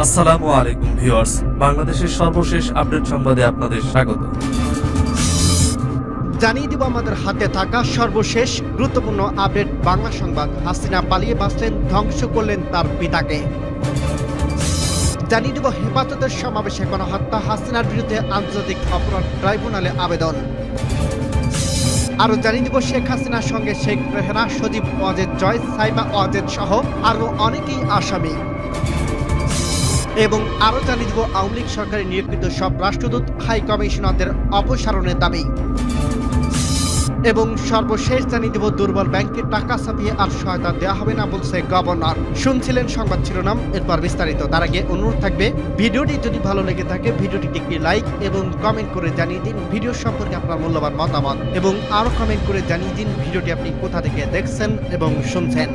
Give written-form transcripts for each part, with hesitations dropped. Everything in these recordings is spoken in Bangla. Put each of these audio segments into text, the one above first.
আসসালামু আলাইকুম ভিউয়ার্স, বাংলাদেশের সর্বশেষ আপডেট সংবাদে আপনাদের স্বাগত। জানিয়ে দিব আমাদের হাতে থাকা সর্বশেষ গুরুত্বপূর্ণ আপডেট বাংলা সংবাদ। হাসিনা পালিয়ে বাঁচলেন, ধ্বংস করলেন তার পিতাকে। জানিয়ে দিব হেফাজতের সমাবেশে গণহত্যা, হাসিনার বিরুদ্ধে আন্তর্জাতিক অপরাধ ট্রাইব্যুনালে আবেদন। আরও জানিয়ে দিব শেখ হাসিনার সঙ্গে শেখ রেহানা, সজীব ওয়াজেদ জয়, সাইমা ওয়াজেদ সহ আরও অনেকেই আসামি। এবং আরও জানিয়ে দিব আওয়ামী লীগ সরকারে নিয়োজিত সব রাষ্ট্রদূত হাই কমিশনারদের অপসারণের দাবি। এবং সর্বশেষ জানিয়ে দেব দুর্বল ব্যাংকে টাকা ছাপিয়ে আর সহায়তা দেওয়া হবে না বলছে গভর্নর। শুনছিলেন সংবাদ শিরোনাম, এরপর বিস্তারিত। তার আগে অনুরোধ থাকবে, ভিডিওটি যদি ভালো লেগে থাকে ভিডিওটি একটি লাইক এবং কমেন্ট করে জানিয়ে দিন ভিডিও সম্পর্কে আপনার মূল্যবান মতামত, এবং আরও কমেন্ট করে জানিয়ে দিন ভিডিওটি আপনি কোথা থেকে দেখছেন এবং শুনছেন।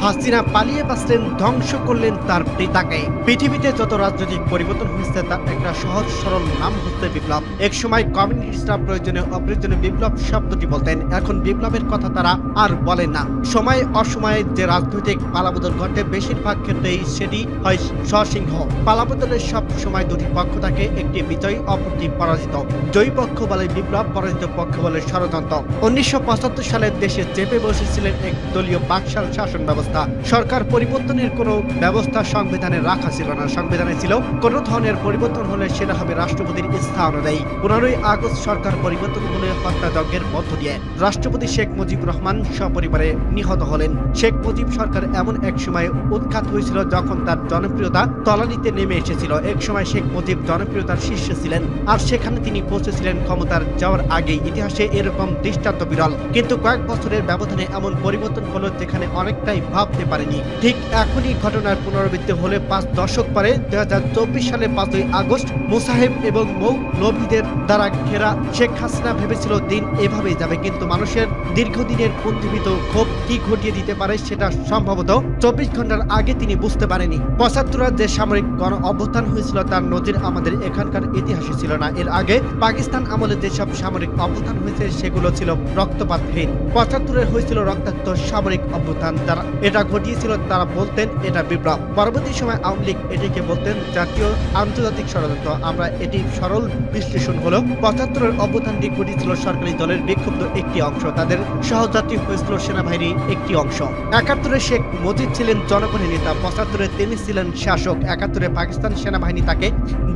হাসিনা পালিয়ে বাঁচলেন, ধ্বংস করলেন তার পিতাকে। পৃথিবীতে যত রাজনৈতিক পরিবর্তন হয়েছে তার একটা সহজ সরল নাম হচ্ছে বিপ্লব। একসময় কমিউনিস্টরা প্রয়োজনে অপ্রয়োজনে বিপ্লব শব্দটি বলতেন, এখন বিপ্লবের কথা তারা আর বলেন না। সময় অসময়ে যে রাজনৈতিক পালাবদল ঘটে বেশিরভাগ ক্ষেত্রেই সেটি হয় সসিংহ। পালাবদলের সব সময় দুটি পক্ষ থাকে, একটি বিজয়ী অপরটি পরাজিত। জয়ী পক্ষ বলে বিপ্লব, পরাজিত পক্ষ বলে ষড়যন্ত্র। 1975 সালে দেশে চেপে বসেছিলেন এক দলীয় বাকশাল শাসন ব্যবস্থা। সরকার পরিবর্তনের কোনো ব্যবস্থা সংবিধানে রাখা ছিল না। সংবিধানে ছিল কোনো ধরনের পরিবর্তন হলে সেটা হবে রাষ্ট্রপতির ইচ্ছা অনুযায়ী। 15ই আগস্ট সরকার পরিবর্তন হলে হত্যাযজ্ঞের মধ্য দিয়ে রাষ্ট্রপতি শেখ মুজিবুর রহমান সপরিবারে নিহত হলেন। শেখ মুজিব সরকার এমন এক সময় উৎখাত হয়েছিল যখন তার জনপ্রিয়তা তলানিতে নেমে এসেছিল। এক সময় শেখ মুজিব জনপ্রিয়তার শীর্ষে ছিলেন, আর সেখানে তিনি পৌঁছেছিলেন ক্ষমতার যাওয়ার আগেই। ইতিহাসে এরকম দৃষ্টান্ত বিরল, কিন্তু কয়েক বছরের ব্যবধানে এমন পরিবর্তন হলো যেখানে অনেকটাই ভাবতে পারেনি। ঠিক এখনই ঘটনার পুনরাবৃত্তি হলে 5 দশক পরে 2024 সালে 5ই আগস্ট মুসাহেব এবং মৌলভীদের দ্বারা ঘেরা শেখ হাসিনা ভেবেছিল দিন এভাবেই যাবে, কিন্তু মানুষের দীর্ঘদিনের পুঞ্জীবিত ক্ষোভ কি ঘটিয়ে দিতে পারে সেটা সম্ভবত 24 ঘন্টার আগে তিনি বুঝতে পারেনি। 75 যে সামরিক গণ অভ্যুত্থান হয়েছিল তার নজির আমাদের এখানকার ইতিহাসে ছিল না। এর আগে পাকিস্তান আমলে যেসব সামরিক অভ্যুত্থান হয়েছে সেগুলো ছিল রক্তপাতহীন। 75 হয়েছিল রক্তাক্ত সামরিক অভ্যুত্থান। তারা এটা ঘটিয়েছিল, তারা বলতেন এটা বিপ্লব। পরবর্তী সময় আওয়ামী লীগ এটিকে বলতেন জাতীয় আন্তর্জাতিক ষড়যন্ত্র। আমরা এটি সরল বিশ্লেষণ হলো 75 অভ্যুত্থানটি ঘটিয়েছিল সরকারি দলের বিক্ষুব্ধ একটি অংশ, তাদের সহযাত্রী হয়েছিল সেনাবাহিনীর একটি অংশ। 71 শেখ মুজিব ছিলেন জনগণের নেতা, 75 তিনি ছিলেন শাসক। 71 পাকিস্তান সেনাবাহিনী তাকে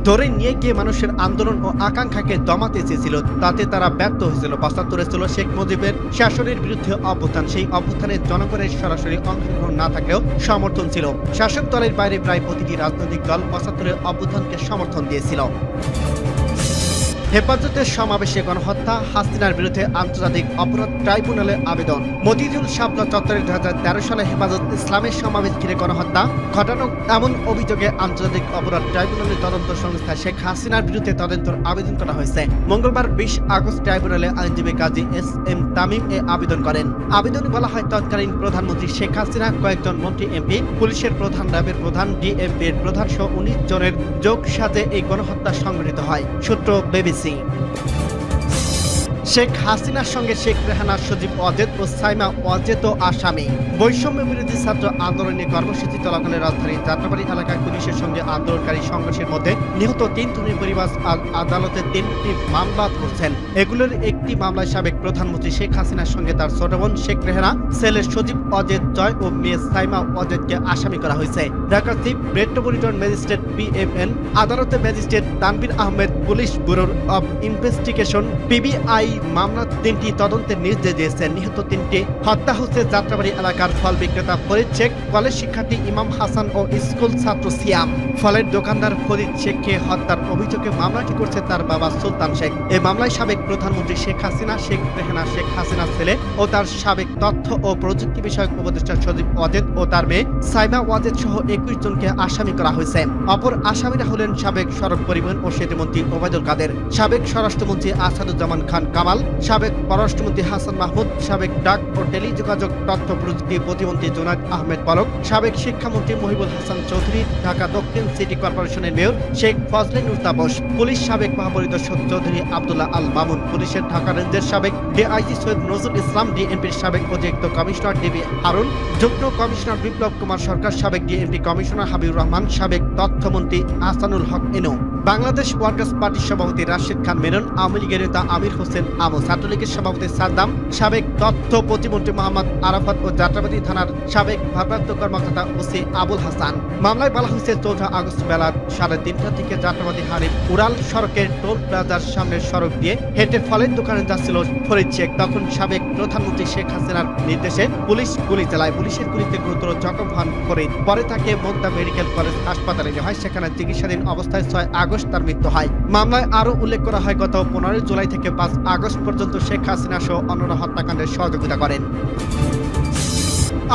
ধরে নিয়ে গিয়ে মানুষের আন্দোলন ও আকাঙ্ক্ষাকে দমাতে চেয়েছিল, তাতে তারা ব্যর্থ হয়েছিল। 75 ছিল শেখ মুজিবের শাসনের বিরুদ্ধে অভ্যুত্থান। সেই অভ্যুত্থানে জনগণের সরাসরি অংশগ্রহণ না থাকলেও সমর্থন ছিল। শাসক দলের বাইরে প্রায় প্রতিটি রাজনৈতিক দল 75 অভ্যুত্থানকে সমর্থন দিয়েছিল। হেফাজতের সমাবেশে গণহত্যা, হাসিনার বিরুদ্ধে আন্তর্জাতিক অপরাধ ট্রাইব্যুনালে আবেদন। মতিঝিল শাপলা চত্বরে 2013 সালে হেফাজত ইসলামের সমাবেশ ঘিরে গণহত্যা ঘটানো এমন অভিযোগে আন্তর্জাতিক অপরাধ ট্রাইব্যুনালের তদন্ত সংস্থা শেখ হাসিনার বিরুদ্ধে তদন্তের আবেদন করা হয়েছে। মঙ্গলবার 20 আগস্ট ট্রাইব্যুনালে আইনজীবী কাজী SM তামিম এ আবেদন করেন। আবেদনে বলা হয় তৎকালীন প্রধানমন্ত্রী শেখ হাসিনা, কয়েকজন মন্ত্রী, এমপি, পুলিশের প্রধান, র্যাবের প্রধান, DMP এর প্রধান সহ 19 জনের যোগ সাথে এই গণহত্যা সংঘটিত হয়। সূত্র BBC। শেখ হাসিনার সঙ্গে শেখ রেহানা, সজীব ওয়াজেদ ও সাইমা ওয়াজেদ আসামি। বৈষম্য বিরোধী ছাত্র আন্দোলনে কর্মসূচি চলাকালে রাজধানীর যাত্রাবাড়ি এলাকায় পুলিশের সঙ্গে আন্দোলনকারী সংঘর্ষের মধ্যে নিহত 3 তরুণীর পরিবার আদালতে 3টি মামলা করছেন। এগুলোর একটি মামলায় সাবেক প্রধানমন্ত্রী শেখ হাসিনার সঙ্গে তার ছোট বোন শেখ রেহানা, ছেলে সজীব ওয়াজেদ জয় ও মেয়ে সাইমা ওয়াজেদকে আসামি করা হয়েছে। Dhaka chief metropolitan magistrate PMN আদালতে magistrate Tanvir Ahmed, police bureau of investigation PBI মামলা 3টি তদন্তের নির্দেশ দিয়েছেন। নিহত 3টি হত্যা হচ্ছে যাত্রাবাড়ি এলাকার ফল বিক্রেতা ফরিদ শেখ, কলেজ শিক্ষার্থী ইমাম হাসান ও স্কুল ছাত্র সিয়াম। ফলের দোকানদার ফরিদ শেখকে হত্যার অভিযোগে মামলাটি করছে তার বাবা সুলতান শেখ। এই মামলায় সাবেক প্রধানমন্ত্রী শেখ হাসিনা, শেখ রেহানা, শেখ হাসিনার ছেলে ও তার সাবেক তথ্য ও প্রযুক্তি বিষয়ক উপদেষ্টা সজীব ওয়াজেদ ও তার মেয়ে সাইমা ওয়াজেদ সহ 21 জনকে আসামি করা হয়েছে। অপর আসামিরা হলেন সাবেক সড়ক পরিবহন ও সেতুমন্ত্রী ওবায়দুল কাদের, সাবেক স্বরাষ্ট্রমন্ত্রী আসাদুজ্জামান খান কামাল, সাবেক পররাষ্ট্রমন্ত্রী হাসান মাহমুদ, সাবেক ডাক ও টেলিযোগাযোগ তথ্য প্রযুক্তি প্রতিমন্ত্রী জুনায়েদ আহমেদ পলক, সাবেক শিক্ষামন্ত্রী মহিবুল হাসান চৌধুরী, ঢাকা দক্ষিণ সিটি কর্পোরেশনের মেয়র শেখ ফজলে নূর তাপস, পুলিশ সাবেক মহাপরিদর্শক চৌধুরী আব্দুল্লাহ আল মামুন, পুলিশের ঢাকা রেঞ্জের সাবেক ডিআইজি সৈয়দ নজরুল ইসলাম, ডিএমপির সাবেক অতিরিক্ত কমিশনার ডিবি হারুন, যুগ্ম কমিশনার বিপ্লব কুমার সরকার, সাবেক ডিএমপি কমিশনার হাবিবুর রহমান, সাবেক তথ্যমন্ত্রী আহসানুল হক এনো, বাংলাদেশ ওয়ার্কার্স পার্টির সভাপতি রাশেদ খান মেনন, আওয়ামী লীগের নেতা আমির হোসেন আমো, ছাত্রলীগের সভাপতি সাদ্দাম, সাবেক তথ্য প্রতিমন্ত্রী মোহাম্মদ আরাফাত ও যাত্রাবাড়ী থানার সাবেক ভারপ্রাপ্ত কর্মকর্তা ওসি আবুল হাসান। মামলায় বলা হয়েছে ৪ আগস্ট বেলা 3:30টার দিকে যাত্রাবাড়ী হারিফ উড়াল সড়কের টোল প্লাজার সামনের সড়ক দিয়ে হেঁটে ফলের দোকানে যাচ্ছিল ফরিদ শেখ। তখন সাবেক প্রধানমন্ত্রী শেখ হাসিনার নির্দেশে পুলিশ গুলি চালায়। পুলিশের গুলিতে গুরুতর জখম হন ফরিদ। পরে তাকে মোগদা মেডিকেল কলেজ হাসপাতালে নেওয়া হয়। সেখানে চিকিৎসাধীন অবস্থায় 6 আগস্ট তার মৃত্যু হয়। মামলায় আরও উল্লেখ করা হয়, গত 15 জুলাই থেকে 5 আগস্ট পর্যন্ত শেখ হাসিনা সহ অন্যরা হত্যাকাণ্ডে সহযোগিতা করেন।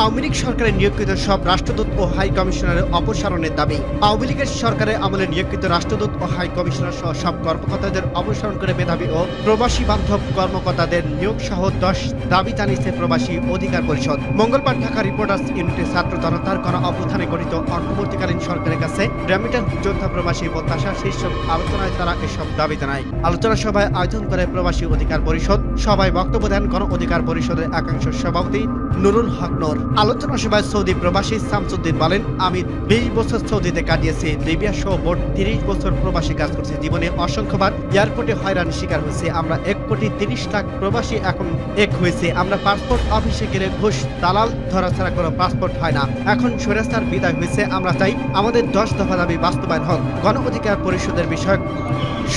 আওয়ামী লীগ সরকারের নিয়োগকৃত সব রাষ্ট্রদূত ও হাই কমিশনারের অপসারণের দাবি। আওয়ামী লীগের সরকারের আমলে নিয়োগকৃত রাষ্ট্রদূত ও হাই কমিশনার সহ সব কর্মকর্তাদের অপসারণ করে মেধাবী ও প্রবাসী বান্ধব কর্মকর্তাদের নিয়োগ সহ 10 দাবি জানিয়েছে প্রবাসী অধিকার পরিষদ। মঙ্গলবার ঢাকা রিপোর্টার্স ইউনিটের ছাত্র জনতার গণ অভ্যুত্থানে গঠিত অন্তর্বর্তীকালীন সরকারের কাছে রেমিটেন্স যোদ্ধা প্রবাসী প্রত্যাশা শীর্ষক আলোচনায় তারা এসব দাবি জানায়। আলোচনা সভায় আয়োজন করে প্রবাসী অধিকার পরিষদ। সভায় বক্তব্য দেন গণ অধিকার পরিষদের একাংশ সভাপতি নুরুল হক নূর। আলোচনা সভায় সৌদি প্রবাসী শামসুদ্দিন বলেন, আমি 20 বছর সৌদিতে কাটিয়েছি। লিবিয়া সহ মোট 30 বছর প্রবাসী কাজ করছি। জীবনে অসংখ্যবার এয়ারপোর্টে হয়রানি শিকার হয়েছে। আমরা 1,30,00,000 প্রবাসী এখন এক হয়েছে। আমরা পাসপোর্ট অফিসে গেলে ঘুষ দালাল ধরা ছাড়া কোনো পাসপোর্ট হয় না। এখন স্বৈরাচার বিদায় হয়েছে। আমরা চাই আমাদের 10 দফা দাবি বাস্তবায়ন হোক। গণ অধিকার পরিষদের বিষয়ক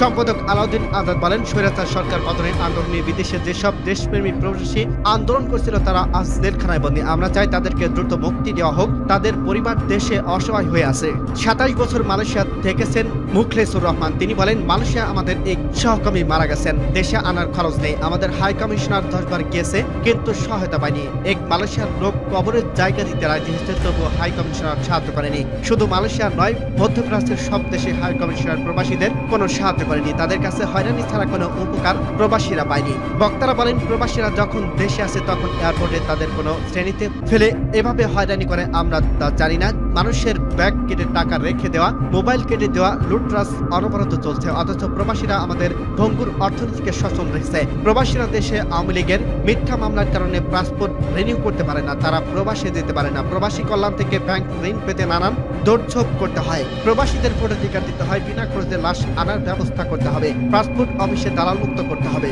সম্পাদক আলাউদ্দিন আজাদ বলেন, স্বৈরাচার সরকার পতনের আন্দোলনে বিদেশে যেসব দেশপ্রেমী প্রবাসী আন্দোলন করছিল তারা আজ জেলখানায় বন্দী। আমরা চাই তাদেরকে দ্রুত মুক্তি দেওয়া হোক। তাদের পরিবার দেশে অসহায় হয়ে আছে। 27 বছর মালয়েশিয়া থেকেছেন মুখলেসুর রহমান। তিনি বলেন, মালয়েশিয়া আমাদের এক সহকর্মী মারা গেছেন। দেশে আনার খরচ নেই। আমাদের হাই কমিশনার 10 বার গিয়েছে কিন্তু সহায়তা পায়নি। এক মালয়েশিয়ার লোক কবরের জায়গা দিতে রাজি হয়েছে, তবুও হাই কমিশনার সাহায্য করেনি। শুধু মালয়েশিয়া নয়, মধ্যপ্রাচ্যের সব দেশে হাই কমিশনার প্রবাসীদের কোনো সাহায্য করেনি। তাদের কাছে হয়রানি ছাড়া কোনো উপকার প্রবাসীরা পায়নি। বক্তারা বলেন, প্রবাসীরা যখন দেশে আসে তখন এয়ারপোর্টে তাদের কোনো শ্রেণীতে ফেলে এভাবে হয়রানি করে আমরা তা জানি না। মানুষের ব্যাগ কেটে টাকা রেখে দেওয়া, মোবাইল কেটে দেওয়া, লুটরাস অনবরত চলছে। অথচ প্রবাসীরা আমাদের ভঙ্গুর অর্থনীতিকে সচল রেখেছে। প্রবাসীরা দেশে আওয়ামী লীগের মিথ্যা মামলার কারণে পাসপোর্ট রিনিউ করতে পারে না। তারা প্রবাসে যেতে পারে না। প্রবাসী কল্যাণ থেকে ব্যাংক ঋণ পেতে নানান দৌড়ঝোঁক করতে হয়। প্রবাসীদের ভোটাধিকার দিতে হয়। বিনা খরচে লাশ আনার ব্যবস্থা করতে হবে। পাসপোর্ট অফিসে দালাল মুক্ত করতে হবে।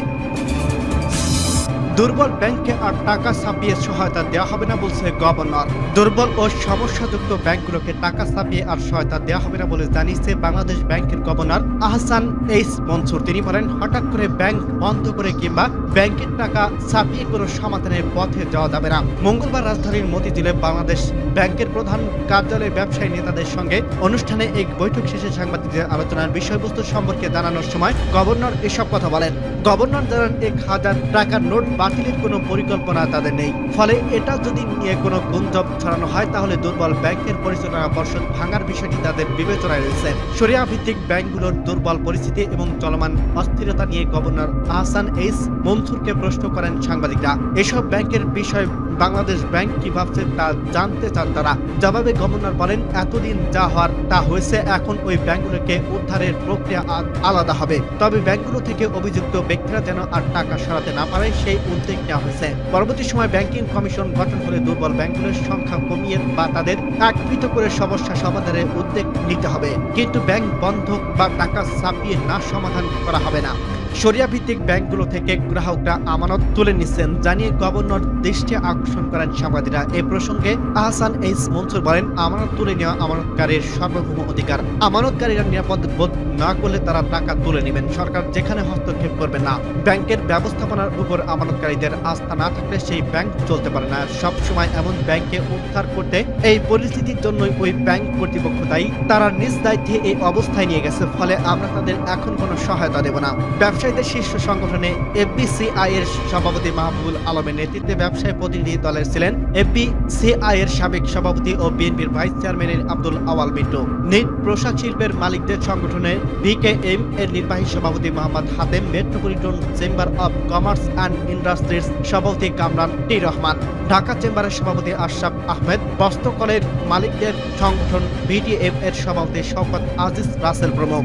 দুর্বল ব্যাংকে আর টাকা ছাপিয়ে সহায়তা দেওয়া হবে না বলছে গভর্নর। দুর্বল ও সমস্যাযুক্ত ব্যাংকগুলোকে টাকা ছাপিয়ে আর সহায়তা দেওয়া হবে না বলে জানিয়েছে বাংলাদেশ ব্যাংকের গভর্নর আহসান এইস মনসুর। তিনি বলেন, হঠাৎ করে ব্যাংক বন্ধ করে কিংবা ব্যাংকের টাকা ছাপিয়ে কোনো সমাধানের পথে যাওয়া যাবে না। মঙ্গলবার রাজধানীর মতিঝিলে বাংলাদেশ ব্যাংকের প্রধান কার্যালয়ের ব্যবসায়ী নেতাদের সঙ্গে অনুষ্ঠানে এক বৈঠক শেষে সাংবাদিকদের আলোচনার বিষয়বস্তু সম্পর্কে জানানোর সময় গভর্নর এসব কথা বলেন। গভর্নর জানান, 1,000 টাকার নোট বাতিলের কোনো পরিকল্পনা তাদের নেই। ফলে এটা যদি নিয়ে কোনো গুঞ্জন ছড়ানো হয় তাহলে দুর্বল ব্যাংকের পরিচালনা পর্ষদ ভাঙার বিষয়টি তাদের বিবেচনায় রয়েছে। শরিয়া ভিত্তিক ব্যাংকগুলোর দুর্বল পরিস্থিতি এবং চলমান অস্থিরতা নিয়ে গভর্নর আহসান এইস মনসুরকে প্রশ্ন করেন সাংবাদিকরা। এসব ব্যাংকের বিষয় বাংলাদেশ ব্যাংক কি ভাবছে তা জানতে চান তারা। জবাবে গভর্নর বলেন, এতদিন যা হওয়ার তা হয়েছে। এখন ওই ব্যাংকগুলোকে উদ্ধারের প্রক্রিয়া আলাদা হবে। তবে ব্যাংকগুলো থেকে অভিযুক্ত ব্যক্তিরা যেন আর টাকা সরাতে না পারে সেই উদ্যোগ নেওয়া হয়েছে। পরবর্তী সময় ব্যাংকিং কমিশন গঠন করে দুর্বল ব্যাংকগুলোর সংখ্যা কমিয়ে বা তাদের একত্রিত করে সমস্যা সমাধানের উদ্যোগ নিতে হবে। কিন্তু ব্যাংক বন্ধ বা টাকা ছাপিয়ে না সমাধান করা হবে না। শরিয়া ভিত্তিক ব্যাংকগুলো থেকে গ্রাহকরা আমানত তুলে নিচ্ছেন জানিয়ে গভর্নর দৃষ্টি আকর্ষণ করেন সাংবাদিকরা। এ প্রসঙ্গে আহসান এইস মনসুর বলেন, আমানত তুলে নেওয়া আমানতকারীর সার্বভৌম অধিকার। আমানতকারীরা নিরাপদ বোধ না করলে তারা টাকা তুলে নেবেন। সরকার যেখানে হস্তক্ষেপ করবে না। ব্যাংকের ব্যবস্থাপনার উপর আমানতকারীদের আস্থা না থাকলে সেই ব্যাংক চলতে পারে না। সব সময় এমন ব্যাংকে উদ্ধার করতে এই পরিস্থিতির জন্যই ওই ব্যাংক কর্তৃপক্ষ দায়ী। তারা নিজ দায়িত্বে এই অবস্থায় নিয়ে গেছে। ফলে আমরা তাদের এখন কোনো সহায়তা দেব না। ব্যবসায়ীদের শীর্ষ সংগঠনে এফবিসিআই এর সভাপতি মাহবুবুল আলমের নেতৃত্বে ব্যবসায়ী প্রতিনিধি দলের ছিলেন এফবিসিআই এর সাবেক সভাপতি ও বিএনপির vice chairman Abdul Awal Mintu. Knit পোশাক শিল্পের মালিকদের সংগঠনে বিকেএম এর নির্বাহী সভাপতি Mohammad Hatem, metropolitan chamber of commerce and industries সভাপতি কামরান টি রহমান, ঢাকা চেম্বারের সভাপতি আশরাফ আহমেদ, বস্ত্রকলের মালিকদের সংগঠন বিটিএফ এর সভাপতি শওকত আজিজ রাসেল প্রমুখ।